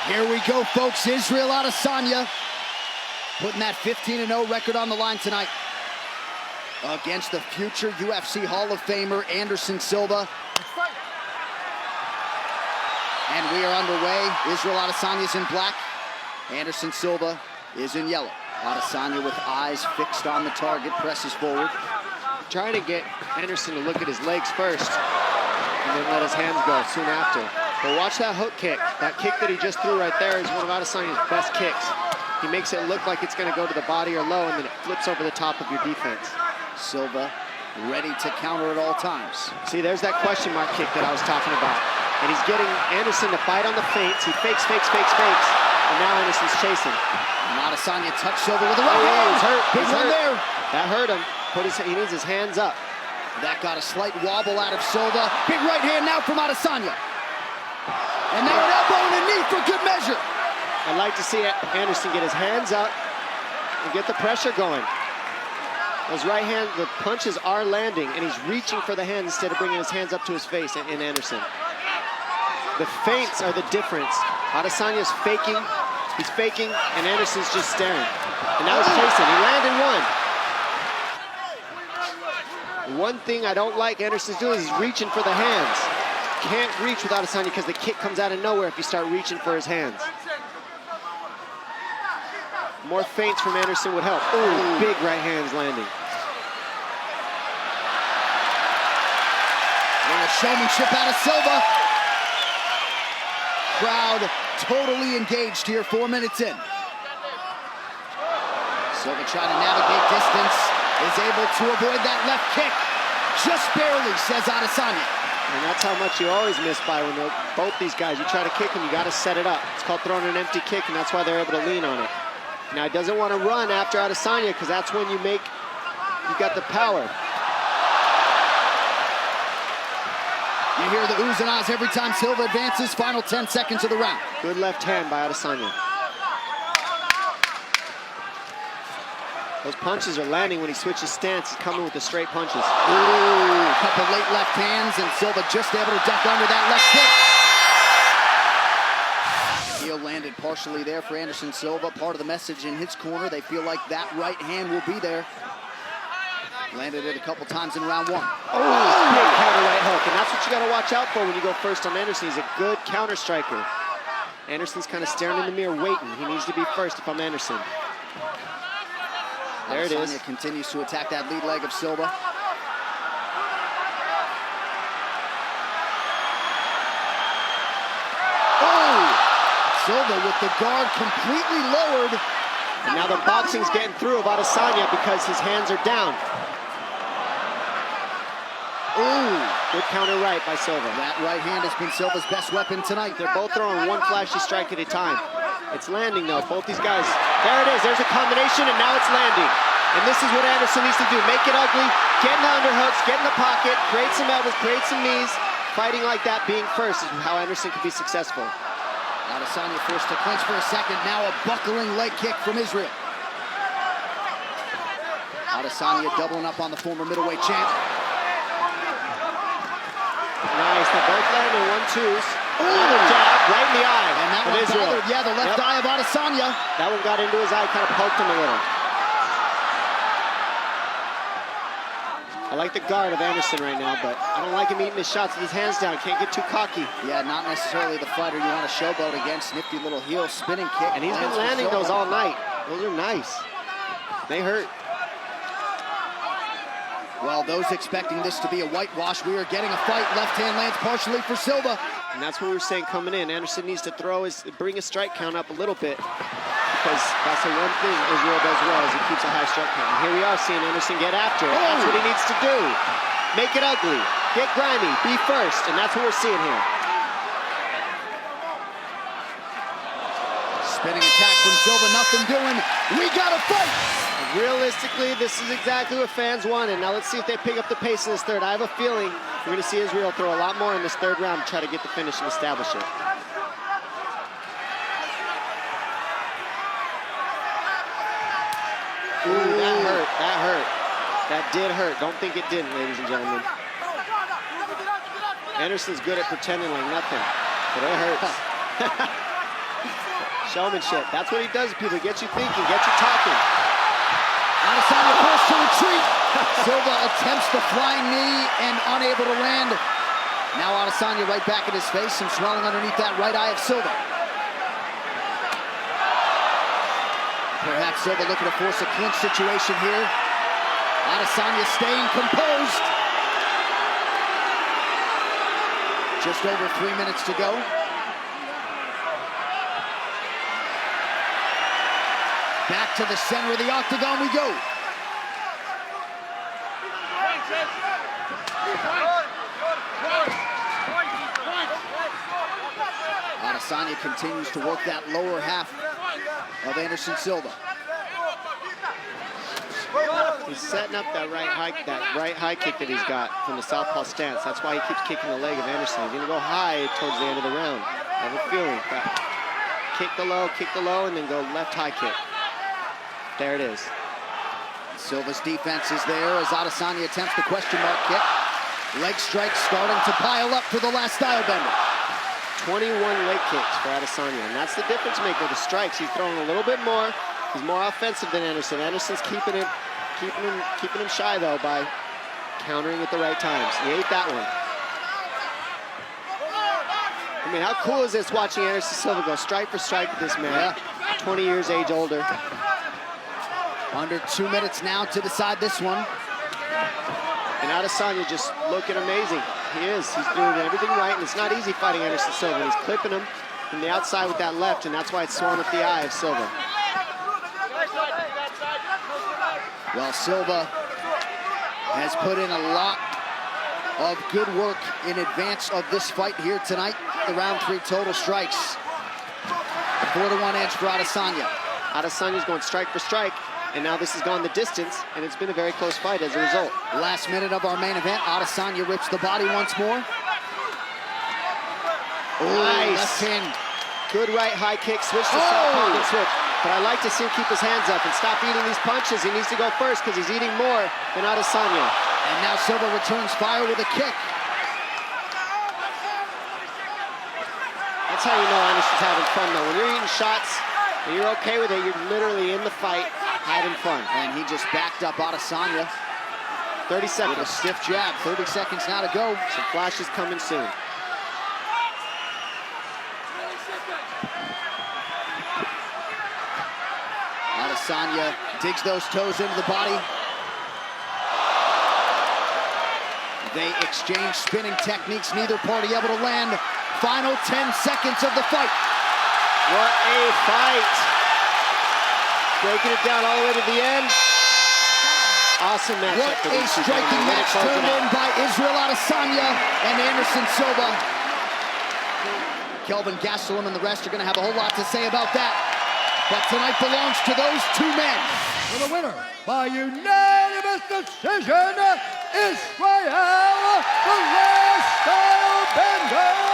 Here we go, folks. Israel Adesanya putting that 15-0 record on the line tonight against the future UFC Hall of Famer Anderson Silva. And we are underway. Israel Adesanya is in black. Anderson Silva is in yellow. Adesanya with eyes fixed on the target, presses forward. Trying to get Anderson to look at his legs first and then let his hands go soon after. But watch that hook kick. That kick that he just threw right there is one of Adesanya's best kicks. He makes it look like it's going to go to the body or low, and then it flips over the top of your defense. Silva ready to counter at all times. See, there's that question mark kick that I was talking about. And he's getting Anderson to bite on the feints. He fakes. And now Anderson's chasing. And Adesanya touched Silva with a right hand. He's hurt. Big one there. That hurt him. He needs his hands up. That got a slight wobble out of Silva. Big right hand now from Adesanya. And now an elbow and a knee for good measure. I'd like to see Anderson get his hands up and get the pressure going. Those right hand, the punches are landing, and he's reaching for the hands instead of bringing his hands up to his face in Anderson. The feints are the difference. Adesanya's faking, he's faking, and Anderson's just staring. And now he's chasing. He landed one. One thing I don't like Anderson's doing is he's reaching for the hands. Can't reach with Adesanya because the kick comes out of nowhere if you start reaching for his hands. More feints from Anderson would help. Ooh, big right hands landing. And a showmanship out of Silva. Crowd totally engaged here 4 minutes in. Silva trying to navigate distance, is able to avoid that left kick. Just barely, says Adesanya. And that's how much you always miss by when both these guys, you try to kick them, you got to set it up. It's called throwing an empty kick, and that's why they're able to lean on it. Now, he doesn't want to run after Adesanya because that's when you got the power. You hear the oohs and ahs every time Silva advances. Final 10 seconds of the round. Good left hand by Adesanya. Those punches are landing when he switches stance. He's coming with the straight punches. Ooh, a couple late left hands, and Silva just able to duck under that left kick. Heel landed partially there for Anderson Silva. Part of the message in his corner, they feel like that right hand will be there. Landed it a couple times in round one. Oh, big counter right hook, and that's what you got to watch out for when you go first on Anderson. He's a good counter striker. Anderson's kind of staring in the mirror, waiting. He needs to be first if I'm Anderson. There it is. Adesanya continues to attack that lead leg of Silva. Oh! Silva with the guard completely lowered. And now the boxing's getting through of Adesanya because his hands are down. Ooh, good counter right by Silva. That right hand has been Silva's best weapon tonight. They're both throwing one flashy strike at a time. It's landing though, both these guys. There it is, there's a combination, and now it's landing. And this is what Anderson needs to do. Make it ugly, get in the underhooks, get in the pocket, create some elbows, create some knees. Fighting like that, being first, is how Anderson can be successful. Adesanya forced to clinch for a second. Now a buckling leg kick from Israel. Adesanya doubling up on the former middleweight champ. Nice, they're both landing 1-2s. Another jab right in the eye. And that one bothered, yeah, the left eye of Adesanya. That one got into his eye, kind of poked him a little. I like the guard of Anderson right now, but I don't like him eating his shots with his hands down. Can't get too cocky. Yeah, not necessarily the fighter you want to showboat against. Nifty little heel spinning kick. And he's been landing those all night. Those are nice. They hurt. Well, those expecting this to be a whitewash, we are getting a fight. Left hand lands partially for Silva. And that's what we were saying coming in. Anderson needs to bring his strike count up a little bit, because that's the one thing Israel does well, is he keeps a high strike count. And here we are seeing Anderson get after it. That's what he needs to do. Make it ugly. Get grimy. Be first. And that's what we're seeing here. Spinning attack from Silva, nothing doing. We got a fight! Realistically, this is exactly what fans wanted. Now let's see if they pick up the pace in this third. I have a feeling we're going to see Israel throw a lot more in this third round to try to get the finish and establish it. Ooh, that hurt. That hurt. That did hurt. Don't think it didn't, ladies and gentlemen. Anderson's good at pretending like nothing, but it hurts. Showmanship. That's what he does to people. He gets you thinking, gets you talking. Adesanya forced to retreat. Silva attempts the flying knee and unable to land. Now Adesanya right back in his face, some swelling underneath that right eye of Silva. Perhaps Silva looking to force a clinch situation here. Adesanya staying composed. Just over 3 minutes to go. Back to the center of the octagon we go. Adesanya continues to work that lower half of Anderson Silva. He's setting up that right high kick that he's got from the southpaw stance. That's why he keeps kicking the leg of Anderson. He's gonna go high towards the end of the round. I have a feeling. Kick the low, and then go left high kick. There it is. Silva's defense is there as Adesanya attempts the question mark kick. Leg strikes starting to pile up for the last style bender. 21 leg kicks for Adesanya, and that's the difference maker. The strikes, he's throwing a little bit more. He's more offensive than Anderson. Anderson's keeping him shy though by countering at the right times. He ate that one. I mean, how cool is this watching Anderson Silva go strike for strike with this man? 20 years age older. Under 2 minutes now to decide this one. And Adesanya just looking amazing. He is. He's doing everything right, and it's not easy fighting Anderson Silva. He's clipping him from the outside with that left, and that's why it's swollen up the eye of Silva. Well, Silva has put in a lot of good work in advance of this fight here tonight. The round 3 total strikes. 4-1 edge for Adesanya. Adesanya's going strike for strike, and now this has gone the distance, and it's been a very close fight as a result. Last minute of our main event, Adesanya rips the body once more. Nice. Left hand. Good right high kick, switch to southpaw, good switch. But I like to see him keep his hands up and stop eating these punches. He needs to go first because he's eating more than Adesanya. And now Silva returns fire with a kick. That's how you know Anderson's having fun though. When you're eating shots and you're okay with it, you're literally in the fight, having fun. And he just backed up Adesanya. 30 seconds. With a stiff jab, 30 seconds now to go. Some flashes coming soon. Adesanya digs those toes into the body. They exchange spinning techniques, neither party able to land. Final 10 seconds of the fight. What a fight. Breaking it down all the way to the end. Awesome matchup. What a striking match turned in by Israel Adesanya and Anderson Silva. Kelvin Gastelum and the rest are going to have a whole lot to say about that. But tonight belongs to those 2 men. For the winner, by unanimous decision, Israel, the last style bender.